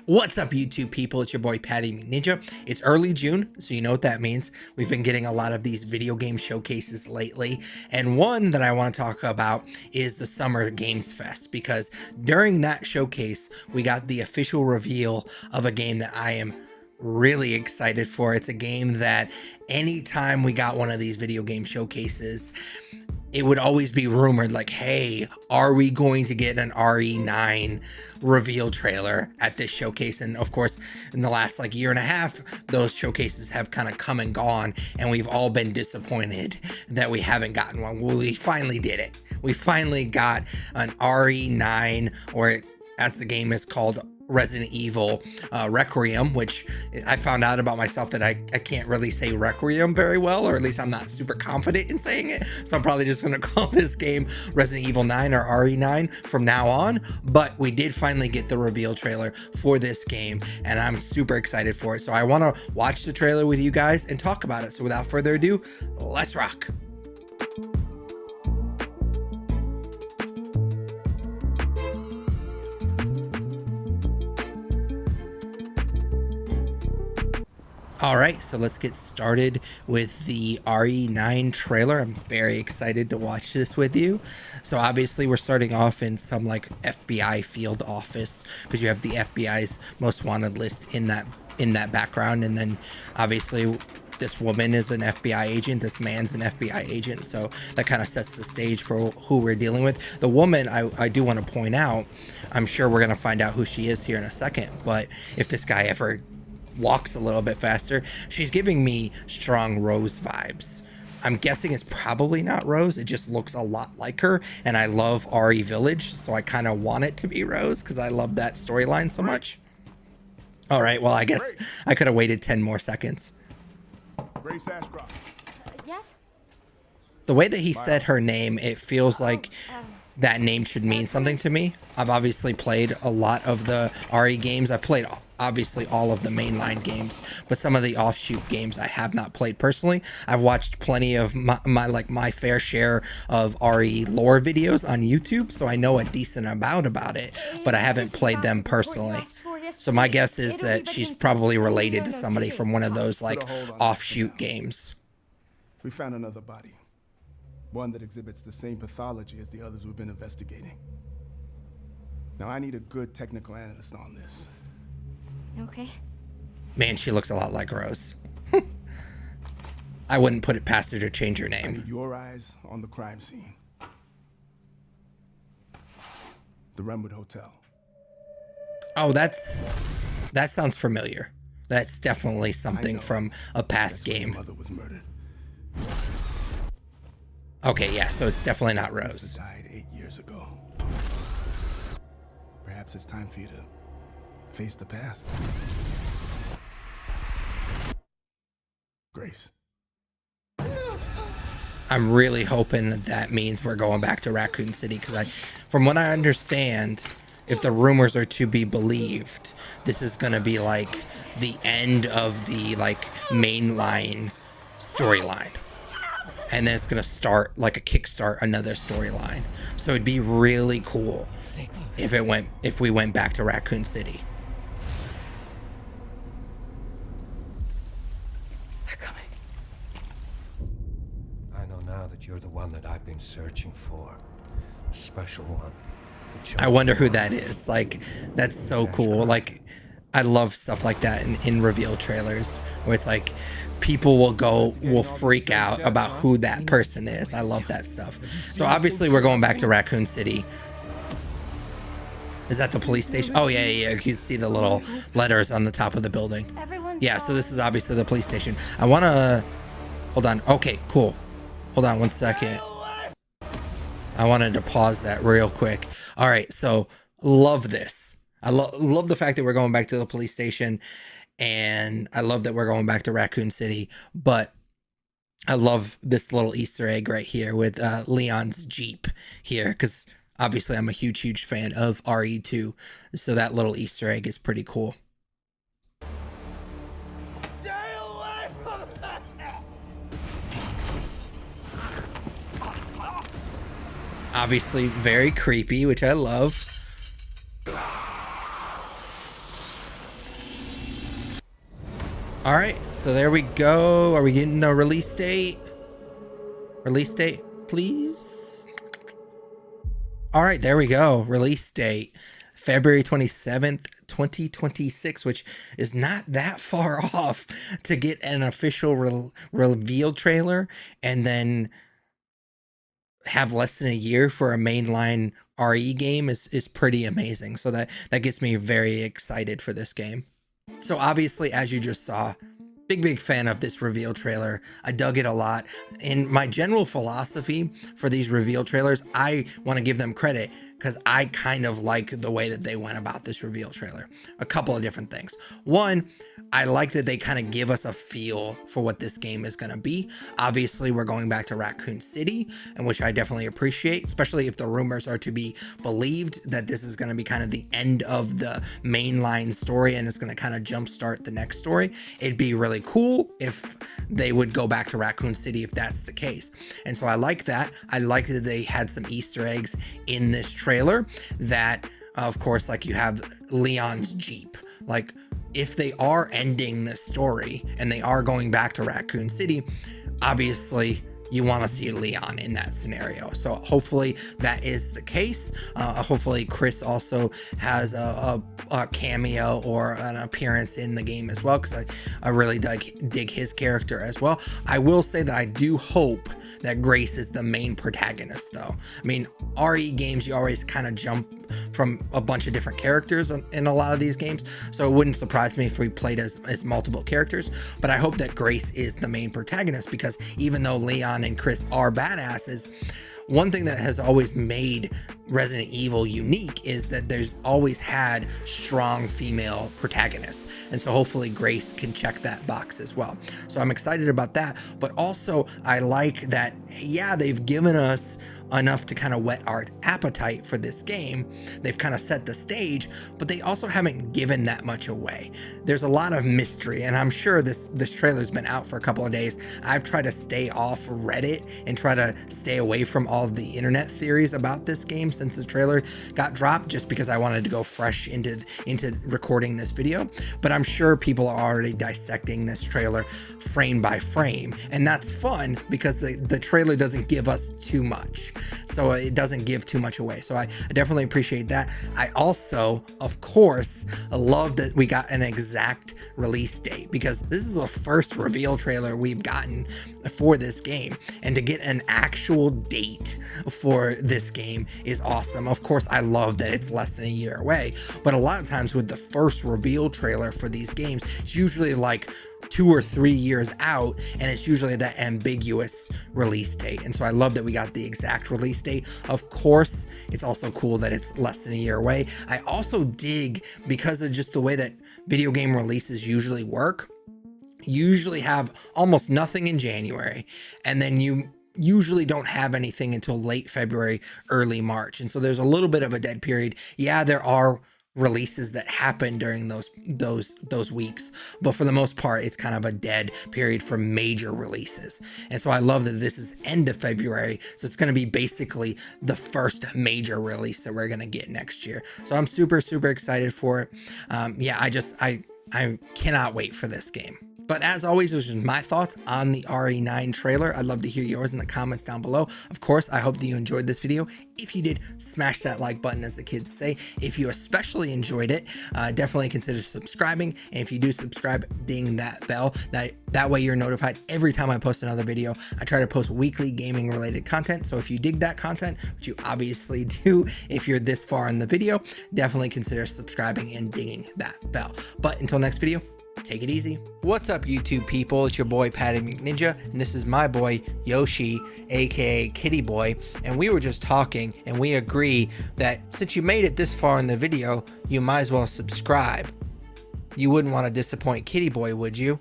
What's up, YouTube people? It's your boy Patty McNinja. It's early June, so you know what that means. We've been getting a lot of these video game showcases lately, and one that I want to talk about is the Summer Games Fest, because during that showcase, we got the official reveal of a game that I am really excited for. It's a game that anytime we got one of these video game showcases, it would always be rumored like, hey, are we going to get an RE9 reveal trailer at this showcase? And of course, in the last like year and a half, those showcases have kind of come and gone, and we've all been disappointed that we haven't gotten one. Well, we finally did it. We finally got an RE9, or as the game is called, Resident Evil Requiem, which I found out about myself that I can't really say Requiem very well, or at least I'm not super confident in saying it. So I'm probably just going to call this game Resident Evil 9 or RE9 from now on. But we did finally get the reveal trailer for this game, and I'm super excited for it. So I want to watch the trailer with you guys and talk about it. So without further ado, let's rock. All right, so let's get started with the RE9 trailer. I'm very excited to watch this with you. So obviously we're starting off in some like FBI field office, because you have the FBI's most wanted list in that background, and then obviously this woman is an FBI agent, this man's an FBI agent, so that kind of sets the stage for who we're dealing with. The woman, I do want to point out, I'm sure we're going to find out who she is here in a second, but if this guy ever walks a little bit faster, she's giving me strong Rose vibes. I'm guessing it's probably not Rose, it just looks a lot like her, and I love RE Village, so I kind of want it to be Rose because I love that storyline so much. All right, well, I guess I could have waited 10 more seconds. Grace Ashcroft. Yes? The way that he said her name, it feels like that name should mean something to me. I've obviously played a lot of the RE games. I've played obviously all of the mainline games, but some of the offshoot games I have not played personally. I've watched plenty of my fair share of RE lore videos on YouTube, so I know a decent amount about it, but I haven't played them personally. So my guess is that she's probably related to somebody from one of those like offshoot games. We found another body. One that exhibits the same pathology as the others we've been investigating. Now I need a good technical analyst on this. Okay. Man, she looks a lot like Rose. I wouldn't put it past her to change her I name. need your eyes on the crime scene. The Renwood Hotel. Oh, that sounds familiar. That's definitely something from a past That's where your game. mother was murdered. Okay, yeah, so it's definitely not Rose. Lisa died 8 years ago. Perhaps it's time for you to face the past. Grace. I'm really hoping that that means we're going back to Raccoon City, because from what I understand, if the rumors are to be believed, this is gonna be like the end of the like mainline storyline, and then it's gonna start like a kickstart another storyline. So it'd be really cool if we went back to Raccoon City. They're coming. I know now that you're the one that I've been searching for. A special one. I wonder who that is. Like, that's so cool. Like, I love stuff like that in reveal trailers, where it's like people will freak out about who that person is. I love that stuff. So obviously we're going back to Raccoon City. Is that the police station? Oh yeah, you can see the little letters on the top of the building. Yeah, so this is obviously the police station. I want to hold on. Okay, cool. Hold on one second. I wanted to pause that real quick. All right, so love this. I love the fact that we're going back to the police station, and I love that we're going back to Raccoon City, but I love this little Easter egg right here with Leon's Jeep here, because obviously I'm a huge fan of RE2, so that little Easter egg is pretty cool. Obviously very creepy, which I love. All right, so there we go. Are we getting a release date? Release date, please. All right, there we go. Release date, February 27th, 2026, which is not that far off to get an official reveal trailer and then have less than a year for a mainline RE game is pretty amazing. So that gets me very excited for this game. So obviously, as you just saw, big fan of this reveal trailer. I dug it a lot. In my general philosophy for these reveal trailers, I want to give them credit because I kind of like the way that they went about this reveal trailer. A couple of different things. One, I like that they kind of give us a feel for what this game is going to be. Obviously, we're going back to Raccoon City, and which I definitely appreciate, especially if the rumors are to be believed that this is going to be kind of the end of the mainline story and it's going to kind of jumpstart the next story. It'd be really cool if they would go back to Raccoon City if that's the case. And so I like that. I like that they had some Easter eggs in this trailer that, of course, like you have Leon's Jeep. Like, if they are ending this story and they are going back to Raccoon City, obviously you want to see Leon in that scenario. So hopefully that is the case. Hopefully Chris also has a cameo or an appearance in the game as well, because I really dig his character as well. I will say that I do hope that Grace is the main protagonist, though. I mean, RE games, you always kind of jump from a bunch of different characters in a lot of these games, so it wouldn't surprise me if we played as multiple characters, but I hope that Grace is the main protagonist, because even though Leon and Chris are badasses, one thing that has always made Resident Evil unique is that there's always had strong female protagonists. And so hopefully Grace can check that box as well. So I'm excited about that. But also I like that, yeah, they've given us enough to kind of whet our appetite for this game. They've kind of set the stage, but they also haven't given that much away. There's a lot of mystery, and I'm sure this trailer's been out for a couple of days. I've tried to stay off Reddit and try to stay away from all of the internet theories about this game since the trailer got dropped, just because I wanted to go fresh into recording this video. But I'm sure people are already dissecting this trailer frame by frame, and that's fun because the trailer doesn't give us too much. So it doesn't give too much away. So I definitely appreciate that. I also, of course, love that we got an exact release date, because this is the first reveal trailer we've gotten for this game, and to get an actual date for this game is awesome. Of course, I love that it's less than a year away, but a lot of times with the first reveal trailer for these games, it's usually like 2 or 3 years out, and it's usually that ambiguous release date. And so I love that we got the exact release date. Of course, it's also cool that it's less than a year away. I also dig, because of just the way that video game releases usually work, you usually have almost nothing in January, and then you usually don't have anything until late February, early March. And so there's a little bit of a dead period. Yeah, there are releases that happen during those weeks, but for the most part it's kind of a dead period for major releases. And so I love that this is end of February, so it's going to be basically the first major release that we're going to get next year. So I'm super excited for it. Yeah, I cannot wait for this game. But as always, those are my thoughts on the RE9 trailer. I'd love to hear yours in the comments down below. Of course, I hope that you enjoyed this video. If you did, smash that like button, as the kids say. If you especially enjoyed it, definitely consider subscribing. And if you do subscribe, ding that bell. That way you're notified every time I post another video. I try to post weekly gaming related content. So if you dig that content, which you obviously do if you're this far in the video, definitely consider subscribing and dinging that bell. But until next video, take it easy. What's up, YouTube people? It's your boy Patty McNinja, and this is my boy Yoshi, aka Kitty Boy. And we were just talking, and we agree that since you made it this far in the video, you might as well subscribe. You wouldn't want to disappoint Kitty Boy, would you?